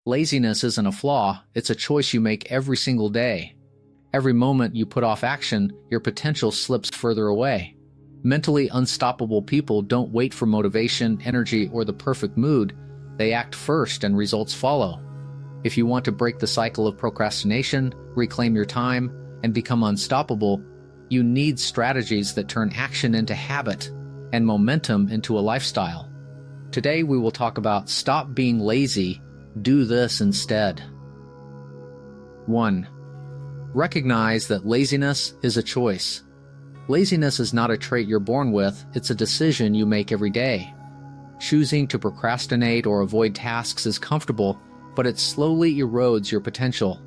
Laziness isn't a flaw, it's a choice you make every single day. Every moment you put off action, your potential slips further away. Mentally unstoppable people don't wait for motivation, energy, or the perfect mood. They act first and results follow. If you want to break the cycle of procrastination, reclaim your time, and become unstoppable, you need strategies that turn action into habit and momentum into a lifestyle. Today we will talk about stop being lazy, do this instead. 1. Recognize that laziness is a choice. Laziness is not a trait you're born with, it's a decision you make every day. Choosing to procrastinate or avoid tasks is comfortable, but it slowly erodes your potential.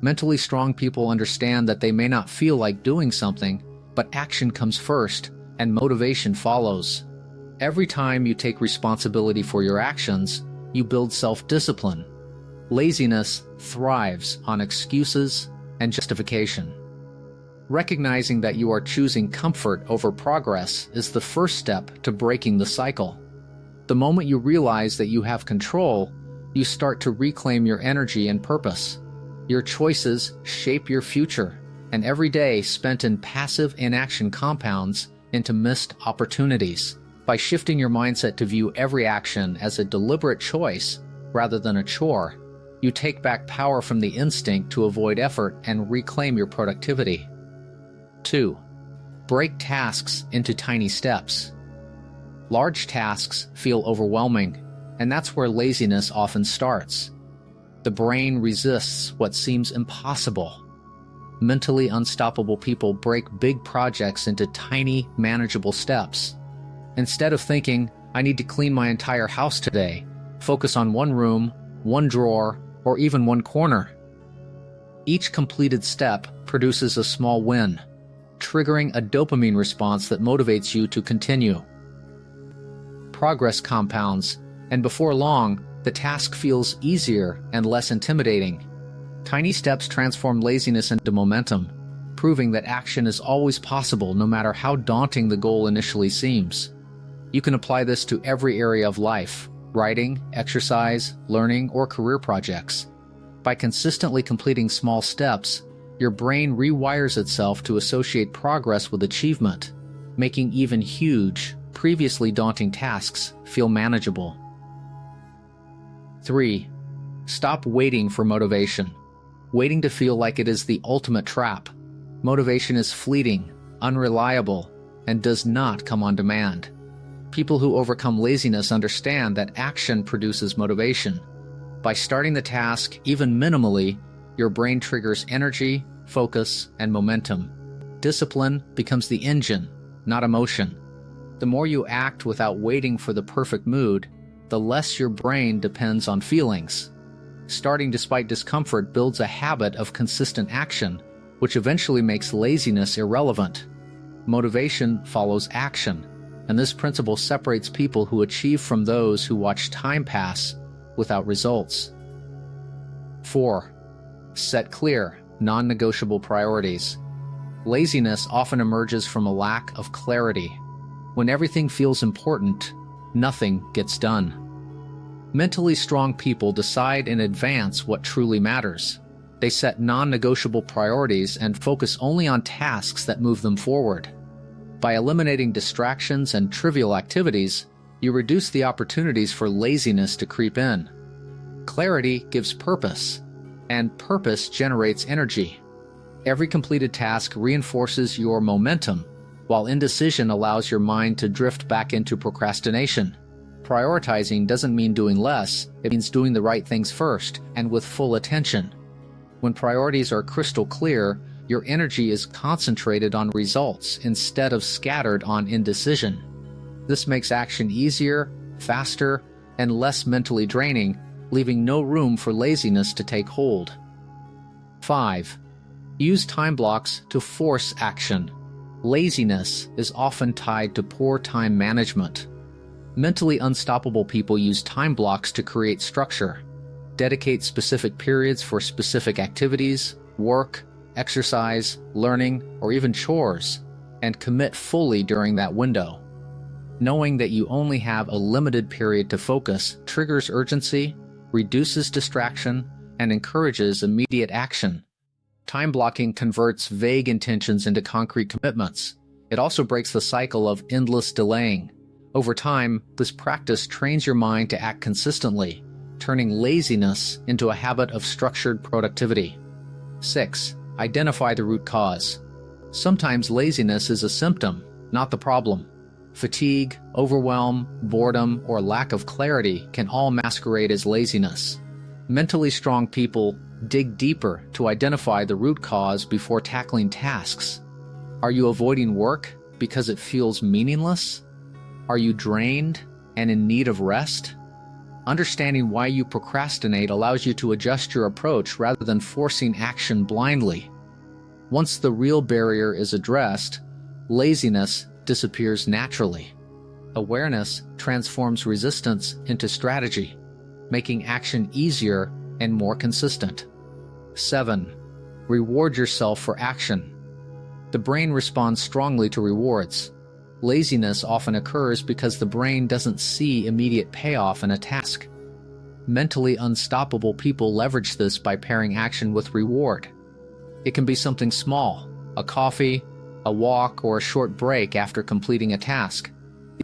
Mentally strong people understand that they may not feel like doing something, but action comes first, and motivation follows. Every time you take responsibility for your actions, you build self-discipline. Laziness thrives on excuses and justification. Recognizing that you are choosing comfort over progress is the first step to breaking the cycle. The moment you realize that you have control, you start to reclaim your energy and purpose. Your choices shape your future, and every day spent in passive inaction compounds into missed opportunities. By shifting your mindset to view every action as a deliberate choice rather than a chore, you take back power from the instinct to avoid effort and reclaim your productivity. 2. Break tasks into tiny steps. Large tasks feel overwhelming, and that's where laziness often starts. The brain resists what seems impossible. Mentally unstoppable people break big projects into tiny, manageable steps. Instead of thinking, I need to clean my entire house today, focus on one room, one drawer, or even one corner. Each completed step produces a small win, triggering a dopamine response that motivates you to continue. Progress compounds, and before long, the task feels easier and less intimidating. Tiny steps transform laziness into momentum, proving that action is always possible no matter how daunting the goal initially seems. You can apply this to every area of life: writing, exercise, learning, or career projects. By consistently completing small steps, your brain rewires itself to associate progress with achievement, making even huge, previously daunting tasks feel manageable. 3. Stop waiting for motivation. Waiting to feel like it is the ultimate trap. Motivation is fleeting, unreliable, and does not come on demand. People who overcome laziness understand that action produces motivation. By starting the task, even minimally, your brain triggers energy, focus, and momentum. Discipline becomes the engine, not emotion. The more you act without waiting for the perfect mood, the less your brain depends on feelings. Starting despite discomfort builds a habit of consistent action, which eventually makes laziness irrelevant. Motivation follows action, and this principle separates people who achieve from those who watch time pass without results. 4. Set clear, non-negotiable priorities. Laziness often emerges from a lack of clarity. When everything feels important, nothing gets done. Mentally strong people decide in advance what truly matters. They set non-negotiable priorities and focus only on tasks that move them forward. By eliminating distractions and trivial activities, you reduce the opportunities for laziness to creep in. Clarity gives purpose, and purpose generates energy. Every completed task reinforces your momentum, while indecision allows your mind to drift back into procrastination. Prioritizing doesn't mean doing less, it means doing the right things first and with full attention. When priorities are crystal clear, your energy is concentrated on results instead of scattered on indecision. This makes action easier, faster, and less mentally draining, leaving no room for laziness to take hold. 5. Use time blocks to force action. Laziness is often tied to poor time management. Mentally unstoppable people use time blocks to create structure. Dedicate specific periods for specific activities, work, exercise, learning, or even chores, and commit fully during that window. Knowing that you only have a limited period to focus triggers urgency, reduces distraction, and encourages immediate action. Time blocking converts vague intentions into concrete commitments. It also breaks the cycle of endless delaying. Over time, this practice trains your mind to act consistently, turning laziness into a habit of structured productivity. 6. Identify the root cause. Sometimes laziness is a symptom, not the problem. Fatigue, overwhelm, boredom, or lack of clarity can all masquerade as laziness. Mentally strong people dig deeper to identify the root cause before tackling tasks. Are you avoiding work because it feels meaningless? Are you drained and in need of rest? Understanding why you procrastinate allows you to adjust your approach rather than forcing action blindly. Once the real barrier is addressed, laziness disappears naturally. Awareness transforms resistance into strategy, making action easier and more consistent. 7. Reward yourself for action. The brain responds strongly to rewards. Laziness often occurs because the brain doesn't see immediate payoff in a task. Mentally unstoppable people leverage this by pairing action with reward. It can be something small, a coffee, a walk, or a short break after completing a task.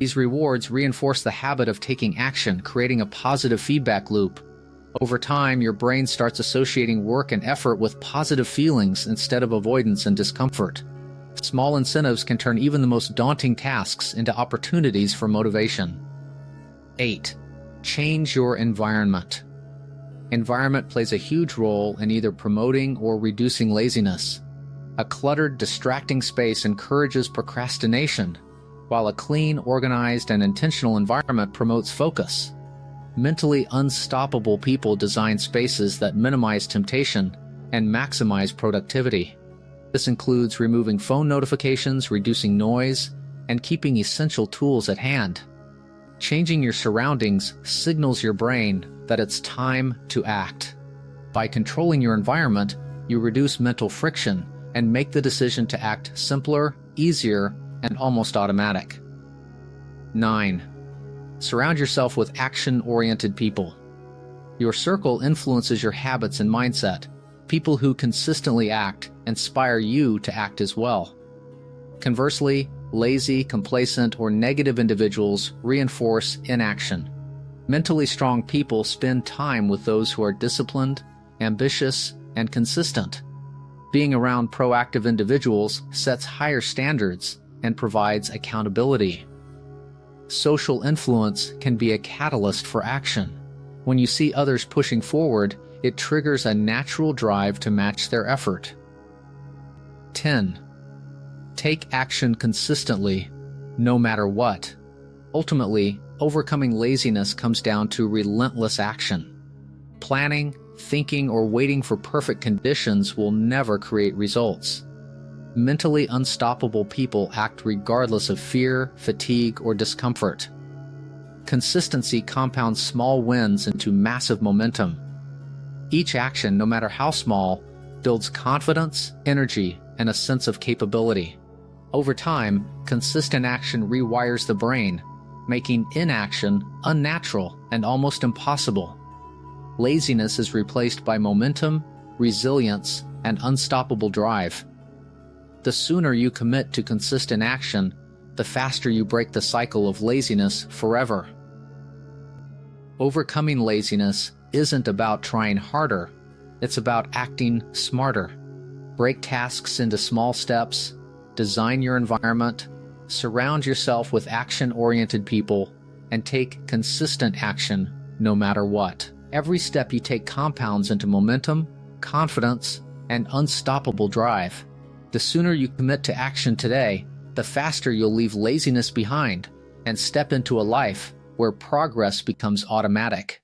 These rewards reinforce the habit of taking action, creating a positive feedback loop. Over time, your brain starts associating work and effort with positive feelings instead of avoidance and discomfort. Small incentives can turn even the most daunting tasks into opportunities for motivation. 8. Change your environment. Environment plays a huge role in either promoting or reducing laziness. A cluttered, distracting space encourages procrastination, while a clean, organized, and intentional environment promotes focus. Mentally unstoppable people design spaces that minimize temptation and maximize productivity. This includes removing phone notifications, reducing noise, and keeping essential tools at hand. Changing your surroundings signals your brain that it's time to act. By controlling your environment, you reduce mental friction and make the decision to act simpler, easier, and almost automatic. 9. Surround yourself with action-oriented people. Your circle influences your habits and mindset. People who consistently act inspire you to act as well. Conversely, lazy, complacent, or negative individuals reinforce inaction. Mentally strong people spend time with those who are disciplined, ambitious, and consistent. Being around proactive individuals sets higher standards and provides accountability. Social influence can be a catalyst for action. When you see others pushing forward, it triggers a natural drive to match their effort. 10. Take action consistently, no matter what. Ultimately, overcoming laziness comes down to relentless action. Planning, thinking, or waiting for perfect conditions will never create results. Mentally unstoppable people act regardless of fear, fatigue, or discomfort. Consistency compounds small wins into massive momentum. Each action, no matter how small, builds confidence, energy, and a sense of capability. Over time, consistent action rewires the brain, making inaction unnatural and almost impossible. Laziness is replaced by momentum, resilience, and unstoppable drive. The sooner you commit to consistent action, the faster you break the cycle of laziness forever. Overcoming laziness isn't about trying harder, it's about acting smarter. Break tasks into small steps, design your environment, surround yourself with action-oriented people, and take consistent action no matter what. Every step you take compounds into momentum, confidence, and unstoppable drive. The sooner you commit to action today, the faster you'll leave laziness behind and step into a life where progress becomes automatic.